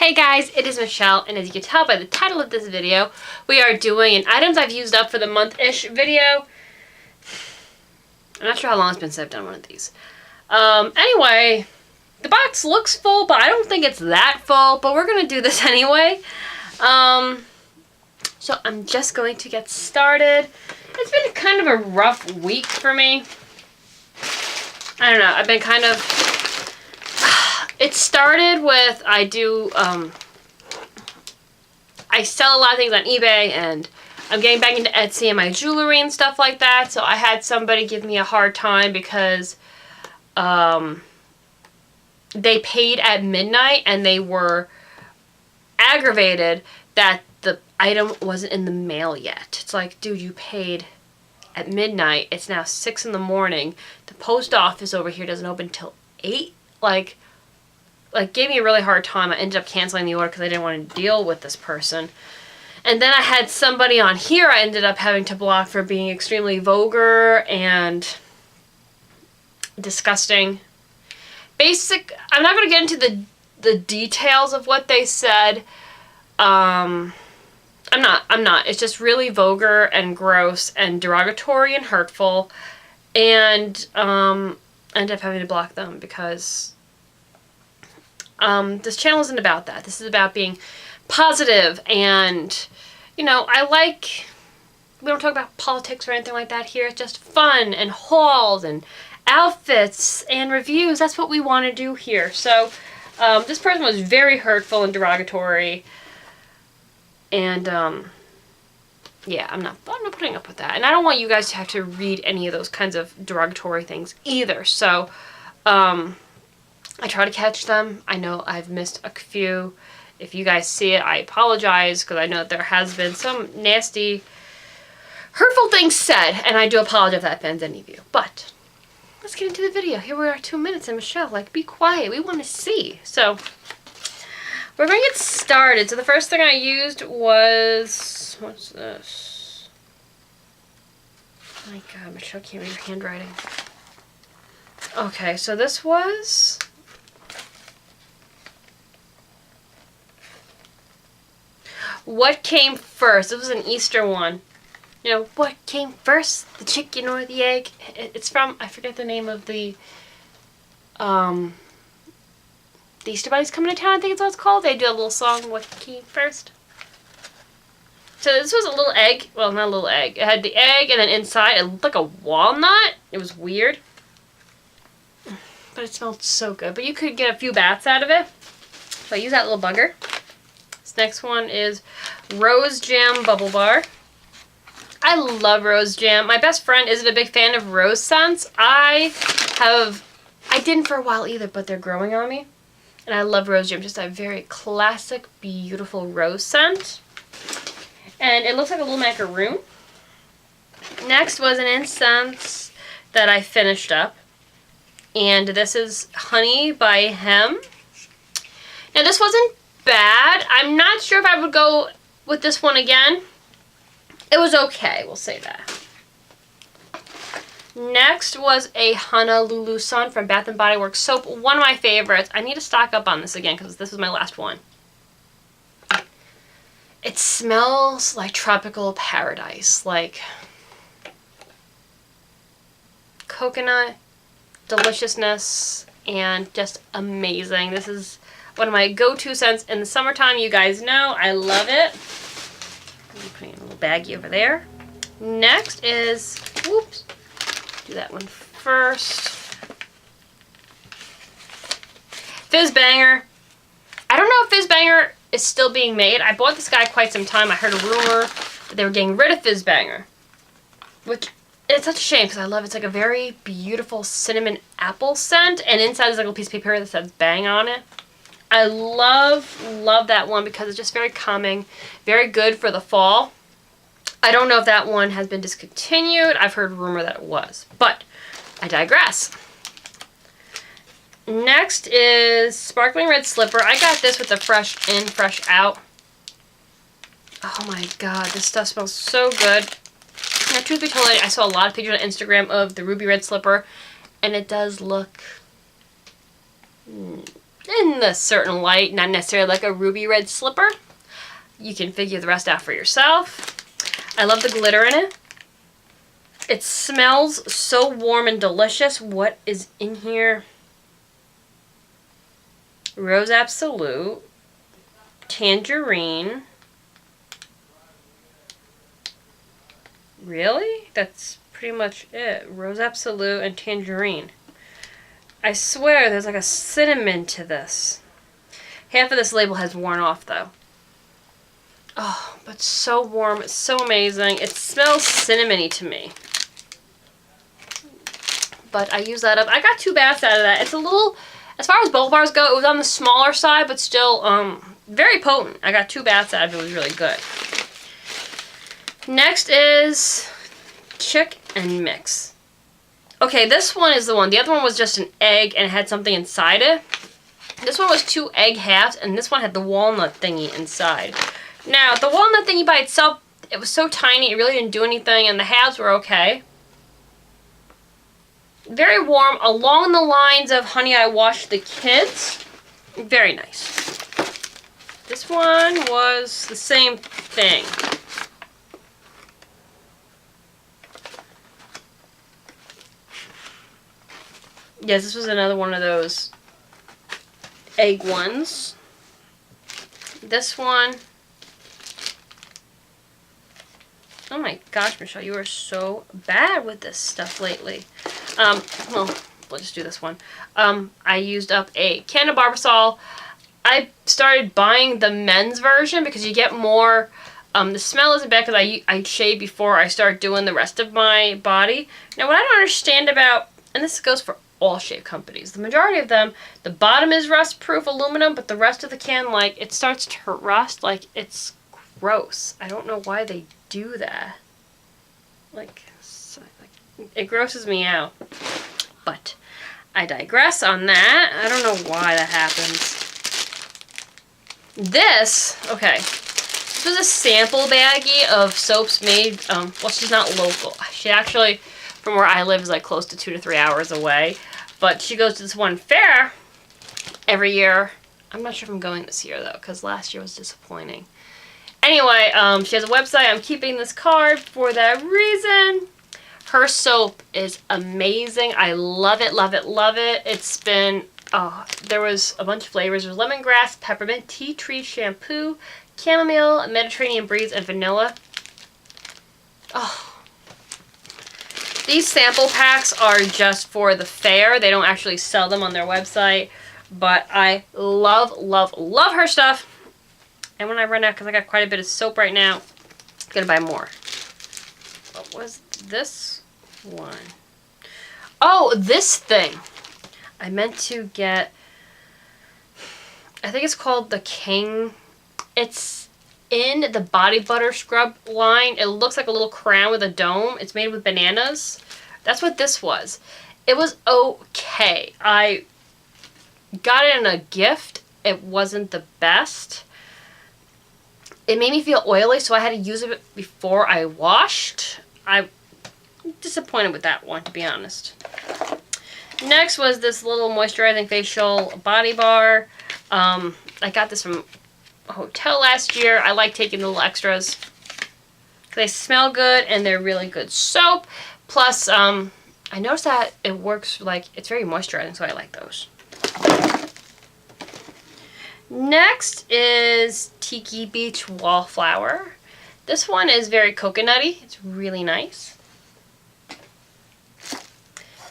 Hey guys, it is Michelle, and as you can tell by the title of this video, we are doing an items I've used up for the month-ish video. I'm not sure how long it's been since I've done one of these. Anyway, the box looks full, but I don't think it's that full, but we're going to do this anyway. So I'm just going to get started. It's been kind of a rough week for me. I don't know, I've been kind of... It started with, I sell a lot of things on eBay, and I'm getting back into Etsy and my jewelry and stuff like that, so I had somebody give me a hard time because they paid at midnight and they were aggravated that the item wasn't in the mail yet. It's like, dude, you paid at midnight. It's now 6 in the morning. The post office over here doesn't open till 8. Like gave me a really hard time. I ended up canceling the order because I didn't want to deal with this person. And then I had somebody on here I ended up having to block for being extremely vulgar and disgusting. I'm not going to get into the details of what they said. I'm not. It's just really vulgar and gross and derogatory and hurtful. And I ended up having to block them because this channel isn't about that. This is about being positive and, you know, we don't talk about politics or anything like that here. It's just fun and hauls and outfits and reviews. That's what we want to do here. So, this person was very hurtful and derogatory. And, yeah, I'm not putting up with that. And I don't want you guys to have to read any of those kinds of derogatory things either. So, I try to catch them. I know I've missed a few. If you guys see it, I apologize because I know that there has been some nasty, hurtful things said, and I do apologize if that offends any of you. But let's get into the video. Here we are, 2 minutes, and Michelle, be quiet. We want to see. So we're going to get started. So the first thing I used was, what's this? Oh my God, Michelle can't read your handwriting. Okay, so this was... What came first? It was an Easter one. You know, what came first? The chicken or the egg? It's from, I forget the name of the Easter Bunny's Coming to Town, I think it's what it's called. They do a little song, What Came First? So this was a little egg. Well, not a little egg. It had the egg, and then inside it looked like a walnut. It was weird. But it smelled so good. But you could get a few bats out of it. So I use that little bugger. Next one is Rose Jam Bubble Bar. I love Rose Jam. My best friend isn't a big fan of rose scents. I didn't for a while either, but they're growing on me. And I love Rose Jam. Just a very classic, beautiful rose scent. And it looks like a little macaroon. Next was an incense that I finished up. And this is Honey by Hem. Now this wasn't bad. I'm not sure if I would go with this one again. It was okay, we'll say that. Next was a Honolulu Sun from Bath & Body Works soap. One of my favorites. I need to stock up on this again because this was my last one. It smells like tropical paradise. Like coconut, deliciousness, and just amazing. This is one of my go-to scents in the summertime. You guys know I love it. I'm putting in a little baggie over there. Next is, whoops, do that one first. Fizz Banger. I don't know if Fizz Banger is still being made. I bought this guy quite some time. I heard a rumor that they were getting rid of Fizz Banger, which it's such a shame because I love it. It's like a very beautiful cinnamon apple scent, and inside is like a little piece of paper that says Bang on it. I love that one because it's just very calming, very good for the fall. I don't know if that one has been discontinued. I've heard rumor that it was, but I digress. Next is Sparkling Red Slipper. I got this with the Fresh In, Fresh Out. Oh my God, this stuff smells so good. Now, truth be told, I saw a lot of pictures on Instagram of the Ruby Red Slipper, and it does look in a certain light, not necessarily like a ruby red slipper. You can figure the rest out for yourself. I love the glitter in it. It smells so warm and delicious. What is in here? Rose Absolute, Tangerine. Really? That's pretty much it. Rose Absolute and Tangerine. I swear there's like a cinnamon to this. Half of this label has worn off though. Oh, but so warm. It's so amazing. It smells cinnamony to me. But I use that up. I got 2 baths out of that. It's a little, as far as bubble bars go, it was on the smaller side, but still very potent. I got 2 baths out of it. It was really good. Next is Chick and Mix. Okay, this one is the one. The other one was just an egg and it had something inside it. This one was 2 egg halves, and this one had the walnut thingy inside. Now, the walnut thingy by itself, it was so tiny, it really didn't do anything, and the halves were okay. Very warm, along the lines of Honey, I Washed the Kids. Very nice. This one was the same thing. Yes, this was another one of those egg ones. This one. Oh my gosh, Michelle, you are so bad with this stuff lately. Well, we'll just do this one. I used up a can of Barbasol. I started buying the men's version because you get more. The smell isn't bad because I shave before I start doing the rest of my body. Now, what I don't understand about, and this goes for all shave companies, the majority of them, the bottom is rust-proof aluminum, but the rest of the can, like, it starts to rust. Like, it's gross. I don't know why they do that. Like, it grosses me out. But I digress on that. I don't know why that happens. This, okay. This was a sample baggie of soaps made, well, she's not local. She actually, from where I live, is like close to 2 to 3 hours away. But she goes to this one fair every year. I'm not sure if I'm going this year, though, because last year was disappointing. Anyway, she has a website. I'm keeping this card for that reason. Her soap is amazing. I love it, love it, love it. It's been, there was a bunch of flavors. There's lemongrass, peppermint, tea tree shampoo, chamomile, Mediterranean breeze, and vanilla. Oh. These sample packs are just for the fair. They don't actually sell them on their website. But I love, love, love her stuff. And when I run out, because I got quite a bit of soap right now, I'm going to buy more. What was this one? Oh, this thing. I meant to get, I think it's called the King. It's in the body butter scrub line. It looks like a little crown with a dome. It's made with bananas. That's what this was. It was okay. I got it in a gift. It wasn't the best. It made me feel oily, so I had to use it before I washed. I'm disappointed with that one, to be honest. Next was this little moisturizing facial body bar. I got this from a hotel last year. I like taking the little extras. They smell good, and they're really good soap. Plus, I noticed that it works, like, it's very moisturizing, so I like those. Next is Tiki Beach Wallflower. This one is very coconutty. It's really nice.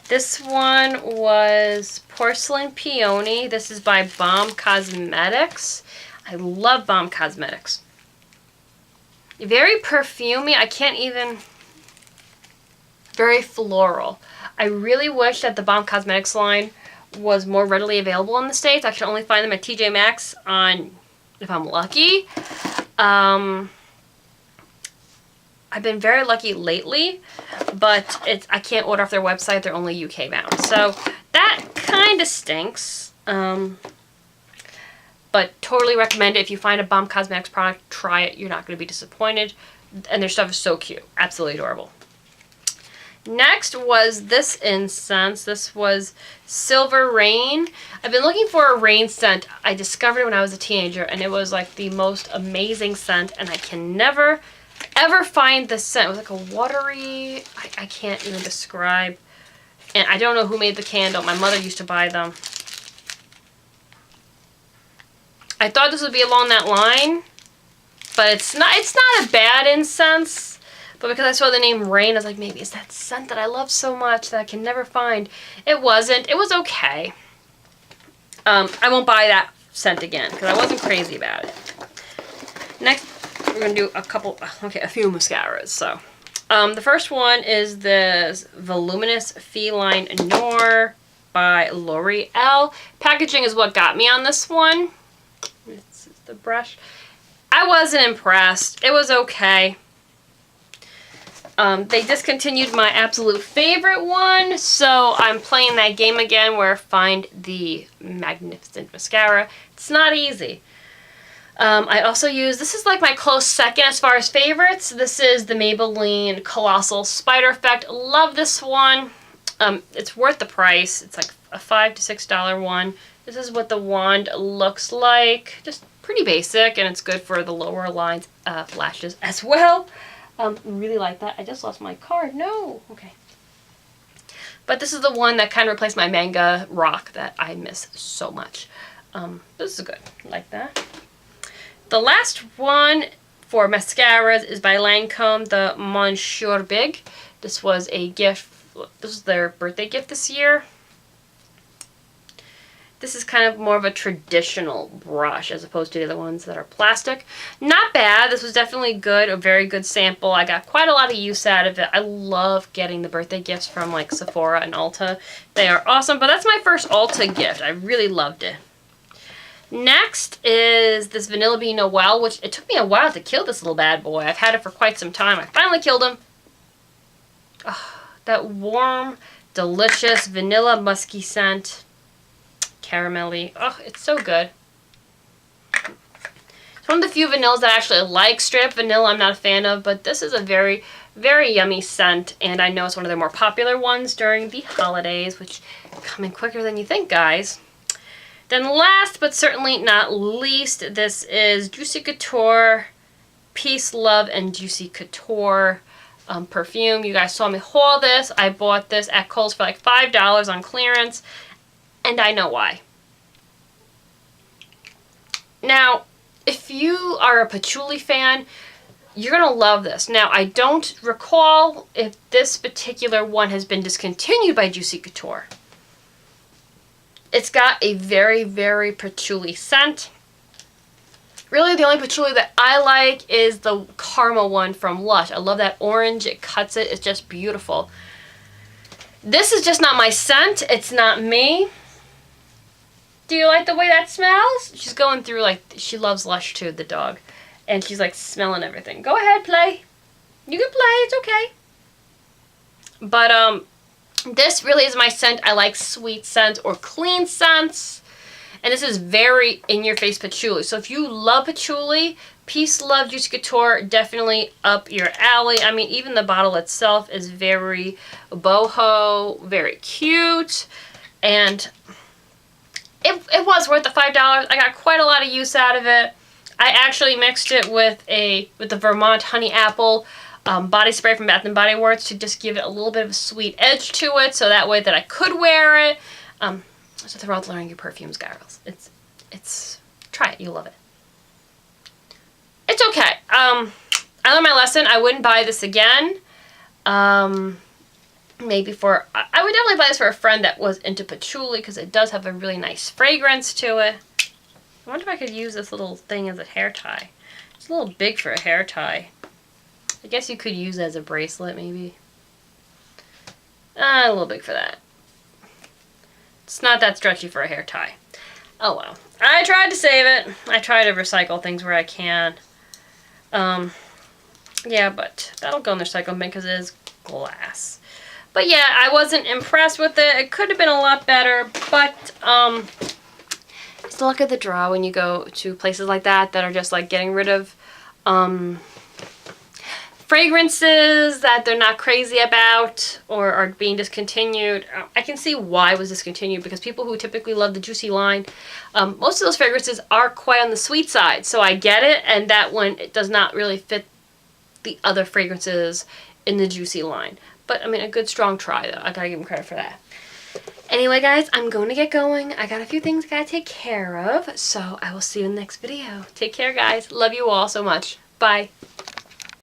This one was Porcelain Peony. This is by Balm Cosmetics. I love Balm Cosmetics. Very perfumey. I can't even... Very floral. I really wish that the Balm Cosmetics line was more readily available in the States. I can only find them at TJ Maxx on, if I'm lucky. I've been very lucky lately, but I can't order off their website. They're only UK bound. So that kind of stinks. But totally recommend it. If you find a Balm Cosmetics product, try it. You're not going to be disappointed. And their stuff is so cute. Absolutely adorable. Next was this incense. This was Silver Rain. I've been looking for a rain scent. I discovered it when I was a teenager, and it was like the most amazing scent, and I can never, ever find the scent. It was like a watery, I can't even describe. And I don't know who made the candle. My mother used to buy them. I thought this would be along that line, but it's not a bad incense. But because I saw the name Rain, I was like, maybe it's that scent that I love so much that I can never find. It wasn't. It was okay. I won't buy that scent again because I wasn't crazy about it. Next, we're going to do a few mascaras. So, the first one is this Voluminous Feline Noir by L'Oreal. Packaging is what got me on this one. This is the brush. I wasn't impressed. It was okay. They discontinued my absolute favorite one, so I'm playing that game again where I find the magnificent mascara. It's not easy. I also use, this is like my close second as far as favorites. This is the Maybelline Colossal Spider Effect. Love this one. It's worth the price. It's like a $5 to $6 one. This is what the wand looks like. Just pretty basic, and it's good for the lower lines, lashes as well. Really like that. I just lost my card. No. Okay. But this is the one that kind of replaced my Manga Rock that I miss so much. This is good. Like that. The last one for mascaras is by Lancome, the Monsieur Big. This was a gift. This was their birthday gift this year. This is kind of more of a traditional brush as opposed to the other ones that are plastic. Not bad. This was definitely good. A very good sample. I got quite a lot of use out of it. I love getting the birthday gifts from like Sephora and Ulta. They are awesome. But that's my first Ulta gift. I really loved it. Next is this Vanilla Bean Noel, which it took me a while to kill this little bad boy. I've had it for quite some time. I finally killed him. Oh, that warm, delicious vanilla musky scent. Caramelly. Oh, it's so good. It's one of the few vanillas that I actually like. Straight up vanilla I'm not a fan of, but this is a very, very yummy scent, and I know it's one of their more popular ones during the holidays, which come in quicker than you think, guys. Then last, but certainly not least, this is Juicy Couture Peace, Love, and Juicy Couture perfume. You guys saw me haul this. I bought this at Kohl's for like $5 on clearance. And I know why. Now, if you are a patchouli fan, you're going to love this. Now, I don't recall if this particular one has been discontinued by Juicy Couture. It's got a very, very patchouli scent. Really, the only patchouli that I like is the caramel one from Lush. I love that orange. It cuts it. It's just beautiful. This is just not my scent. It's not me. Do you like the way that smells? She's going through, like, she loves Lush too, the dog. And she's, like, smelling everything. Go ahead, play. You can play. It's okay. But, this really is my scent. I like sweet scents or clean scents. And this is very in-your-face patchouli. So if you love patchouli, Peace, Love, Juicy Couture, definitely up your alley. I mean, even the bottle itself is very boho, very cute. And it was worth the $5. I got quite a lot of use out of it. I actually mixed it with the Vermont Honey Apple body spray from Bath & Body Works to just give it a little bit of a sweet edge to it, so that way that I could wear it. So they're all learning your perfumes, girls. It's try it, you'll love it. It's okay. I learned my lesson. I wouldn't buy this again. Maybe I would definitely buy this for a friend that was into patchouli because it does have a really nice fragrance to it. I wonder if I could use this little thing as a hair tie. It's a little big for a hair tie. I guess you could use it as a bracelet, maybe. A little big for that. It's not that stretchy for a hair tie. Oh well. I tried to save it. I try to recycle things where I can. Yeah, but that'll go in the recycle bin because it is glass. But yeah, I wasn't impressed with it. It could have been a lot better, but it's the luck of the draw when you go to places like that are just like getting rid of fragrances that they're not crazy about or are being discontinued. I can see why it was discontinued, because people who typically love the juicy line, most of those fragrances are quite on the sweet side. So I get it, and that one, it does not really fit the other fragrances in the juicy line. But I mean, a good strong try though. I gotta give them credit for that. Anyway, guys, I'm going to get going. I got a few things I gotta take care of, so I will see you in the next video. Take care, guys. Love you all so much. Bye.